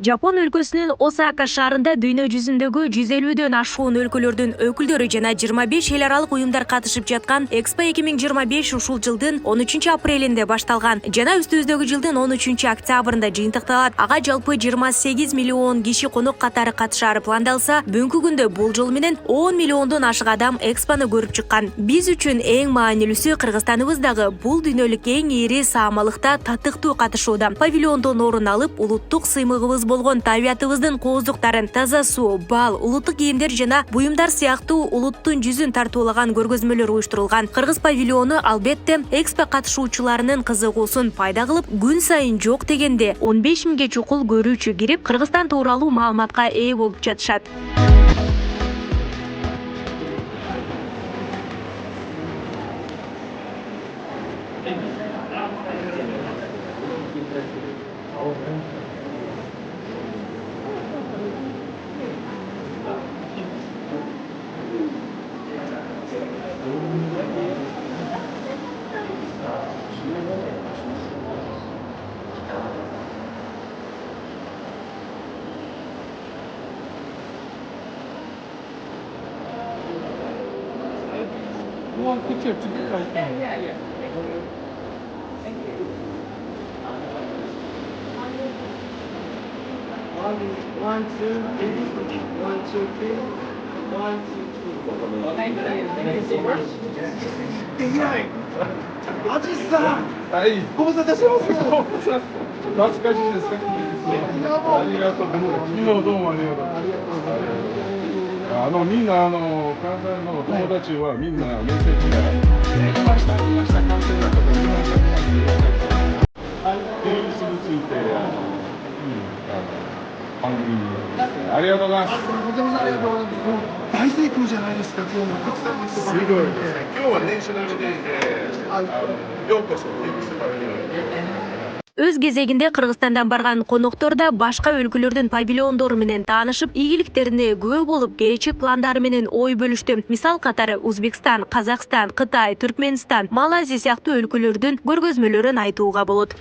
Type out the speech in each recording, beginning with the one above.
Жапон өлкөсүнүн Осака шаарында дүйнө жүзүндөгү 150дөн ашуун өлкөлөрдүн өкүлдөрү жана 25 эл аралык уюмдар катышып жаткан Экспо 2025 ушул жылдын 13-апрелинде башталган жана үстүбүздөгү жылдын 13-октябрында жыйынтыкталат. Ага жалпы 28 миллион киши конок катары катышаары пландалса, бүгүнкү күндө бул жол менен 10 миллиондон ашык адам Экспону көрүп чыккан. Биз үчүн эң маанилүүсү Кыргызстаныбыздагы бул дүйнөлүк эң ири саамалыкта татыктуу катышууда. Павильондон орун алып, улуттук сыймыгыбыз болгон табиятыбыздын кооздуктарын, таза суу, бал, улуттук кийимдер жана буюмдар сыяктуу улуттун жүзүн тартуулаган көргөзмөлөр уюштурулган. Кыргыз павильону албетте Экспо катышуучуларынын кызыгуусун пайда кылып, күн сайын жок дегенде 15 миңге чукул көрүүчү кирип, Кыргызстан тууралуу маалыматка ээ болуп жатышат. One picture to be right now. One, two, three. One, two, three. One, two, three. Thank you. Thank you so much. アジさん、はい、ご無沙汰してます。懐かしいですか。ありがとう。どうもありがとう。みんな関西の友達はみんなメッセージが来ました完成だったと思いました。芸術について番組にありがとうございます。ありがとうございます。大成功じゃないですか。今日もたくさんの人がすごいですね。今日はネーショナルデーでようこそゲームスパビリオン。Өз кезегинде Кыргызстандан барган коноктор да башка өлкөлөрдүн павильондору менен таанышып, ийгиликтерине күбө болуп, келечек пландары менен ой бөлүштү. Мисал катары Өзбекстан, Казакстан, Кытай, Түркмөнстан, Малайзия сыяктуу өлкөлөрдүн көргөзмөлөрүн айтууга болот.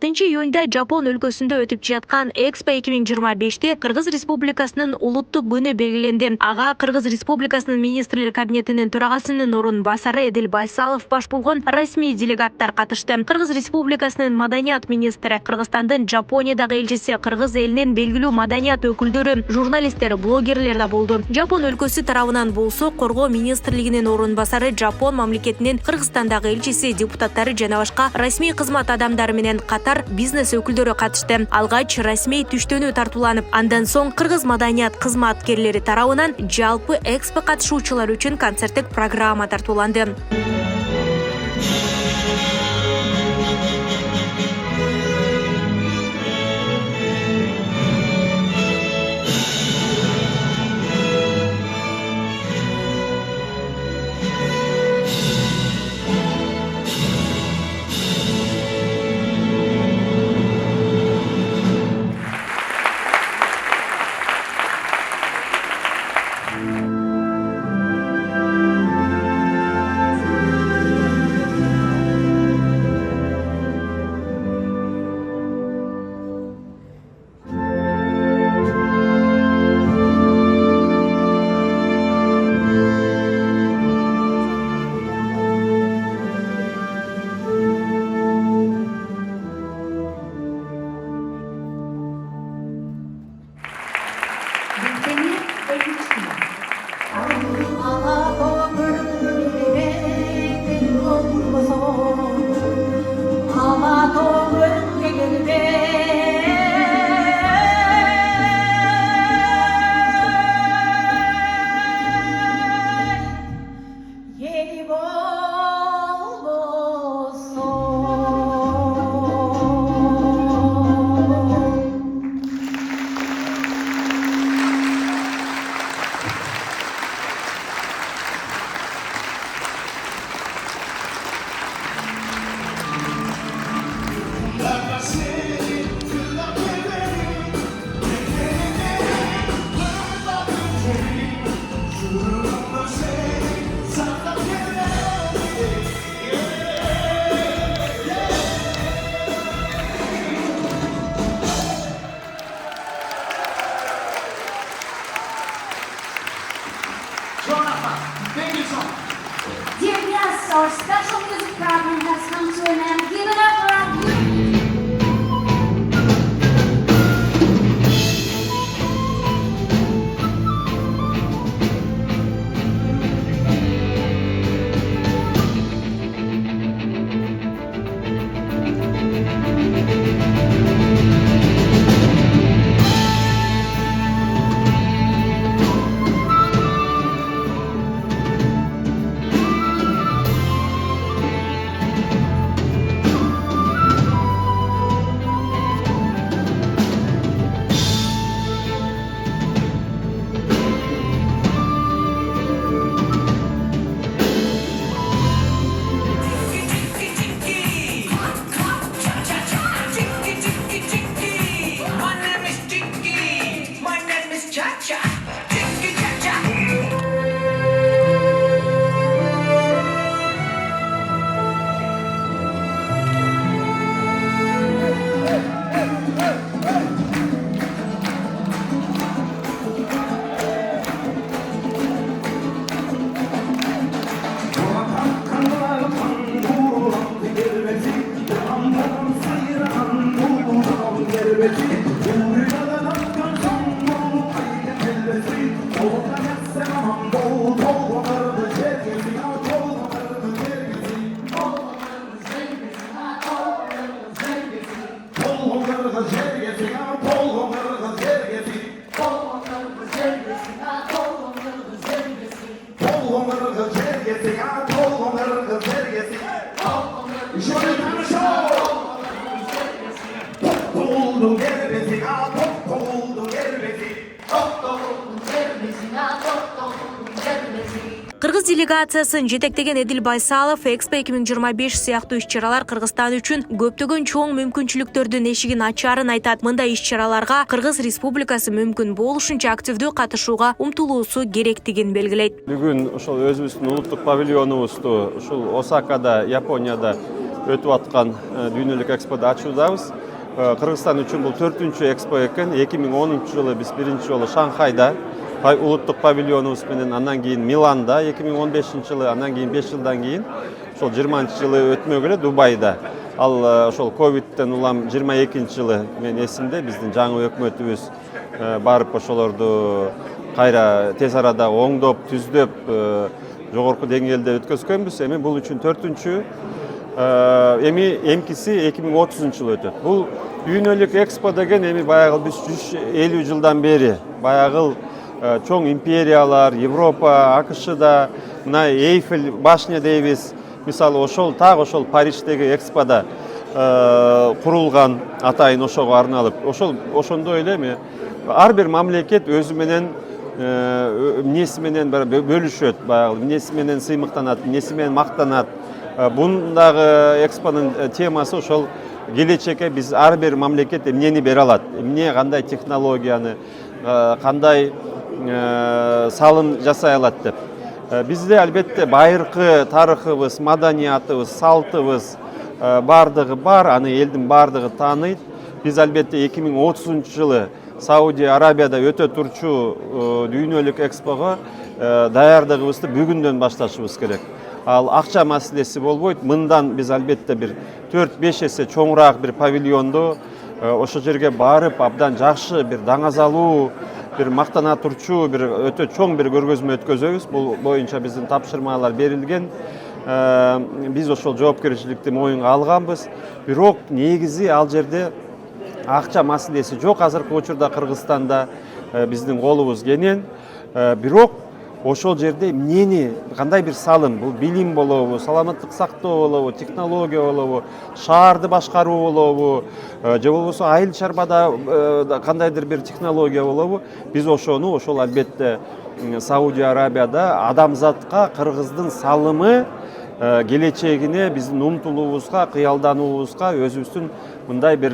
Июньда Жапон өлкөсүндө өтүп жаткан Экспо 2025те Кыргыз Республикасынын улуттук күнү белгиленди. Ага Кыргыз Республикасынын министрлер кабинетинин төрагасынын орун басары Эдил Байсалов баш болгон расмий делегаттар катышты. Кыргыз Республикасынын маданият министри, Кыргызстандын Жапониядагы элчиси, Кыргыз элинин белгилүү маданият өкүлдөрү, журналисттер, блогерлер да болду. Жапон өлкөсү тарабынан болсо, коргоо министрлигинин орун басары, Жапон мамлекетинин Кыргызстандагы элчиси, депутаттары жана башка расмий кызмат адамдары менен катар бизнес өкүлдөрү катышты. Алгач расмий түштөнүү тартууланып, андан соң Кыргыз маданият кызматкерлери тарабынан жалпы Экспо катышуучулар үчүн концерттик программа тартууланды. Кыргыз делегациясын жетектеген Эдил Байсалов Экспо 2025 сыяктуу иш-чаралар Кыргызстан үчүн көптөгөн чоң мүмкүнчүлүктөрдүн эшигин ачаарын айтат. Мындай иш-чараларга Кыргыз Республикасы мүмкүн болушунча активдүү катышууга умтулуусу керектигин белгилейт. Бүгүн ошол өзүбүздүн улуттук павильонубузду ушул Осакада, Японияда өтүп аткан дүйнөлүк эксподо ачуудабыз. Кыргызстан үчүн бул 4-чү экспо экен. 2010-жылы биз биринчи жолу Шанхайда улуттук павильонубуз менен, андан кийин Миланда 2015-жылы, андан кийин 5 жылдан кийин ошол 20-жылы өтмөгө эле Дубайда. Ал ошол ковидтен улам 22-жылы мен эсимде биздин жаңы өкмөтүбүз барып ошолорду кайра тез арада оңдоп, түздөп, жогорку деңгээлде өткөзгөнбүз. Эми бул үчүн 4-чү эмкиси 2030-жылы өтөт. Бул дүйнөлүк экспо деген эми баягы биз 150 жылдан бери баягы чоң империялар, Европа, АКШда, мына Эйфель башня дейбиз. Мисалы ошол ошол Париждеги экспода курулган, атайын ошого арналып. Ошондой эле эми ар бир мамлекет өзү менен эмнеси менен бөлүшөт, баягы эмнеси менен сыймыктанат, эмнеси менен мактанат. Бундагы экспонун темасы ошол келечекке биз ар бир мамлекет эмнени бере алат, эмне, кандай технологияны, кандай салым жасай алат деп. Бизде албетте байыркы тарыхыбыз, маданиятыбыз, салтыбыз бардыгы бар, аны элдин бардыгы тааныйт. Биз албетте 2030-жылы Саудия Арабияда өтө турчу дүйнөлүк экспого даярдыгыбызды бүгүндөн башташыбыз керек. Ал акча маселеси болбойт. Мындан биз албетте бир 4-5 эсе чоңураак бир павильонду ошо жерге барып, абдан жакшы бир даңазалуу, бир мактана турчу, бир өтө чоң бир көргөзмө өткөзөбүз. Бул боюнча биздин тапшырмалар берилген. Биз ошол жоопкерчиликти моюнга алганбыз. Бирок негизи ал жерде акча маселеси жок. Азыркы учурда Кыргызстанда биздин колубуз кенен. Бирок ошол жерде эмнени, кандай бир салым, бул билим болобу, саламаттык сактоо болобу, технология болобу, шаарды башкаруу болобу, же болбосо айыл чарбада кандайдыр бир технология болобу, биз ошону ошол албетте Саудия Арабияда адамзатка Кыргыздын салымы келечегине, биздин умтулуубузга, кыялдануубузга, өзүбүздүн мындай бир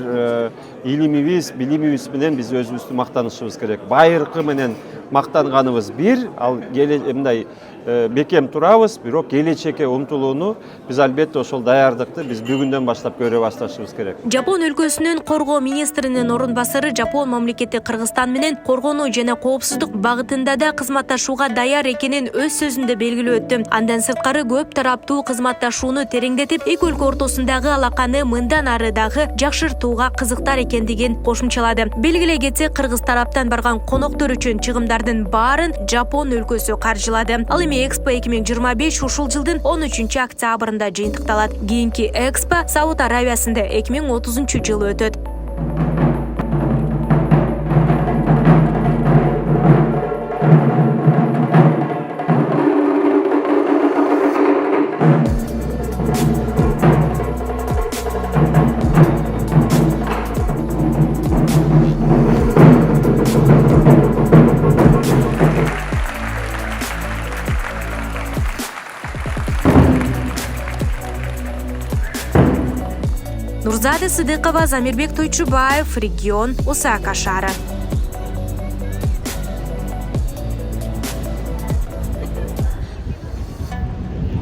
илимибиз, билимибиз менен биз өзүбүздү мактанышыбыз керек. Байыркы менен мактанганыбыз бир, ал мындай бекем турабыз, бирок келечекке умтулууну биз албетте ошол даярдыкты биз бүгүндөн баштап көрө башташыбыз керек. Жапон өлкөсүнүн коргоо министринин орун басары Жапон мамлекети Кыргызстан менен коргонуу жана коопсуздук багытында да кызматташууга даяр экенин өз сөзүндө белгилеп өттү. Андан сырткары көп тараптуу кызматташууну тереңдетип, эки өлкө ортосундагы алаканы мындан ары дагы жакшыртууга кызыктар экендигин кошумчалады. Белгилей кетсек, кыргыз тараптан барган коноктор үчүн чыгымдардын баарын Жапон өлкөсү каржылады. Ал эми эми Экспо 2025 ушул жылдын 13 октябрында жыйынтыкталат. Кийинки Экспо Сауд Аравиясында 2030 жылы өтөт. Нурзада Сыдыкова, Замирбек Тойчубаев, регион, Осака шаары.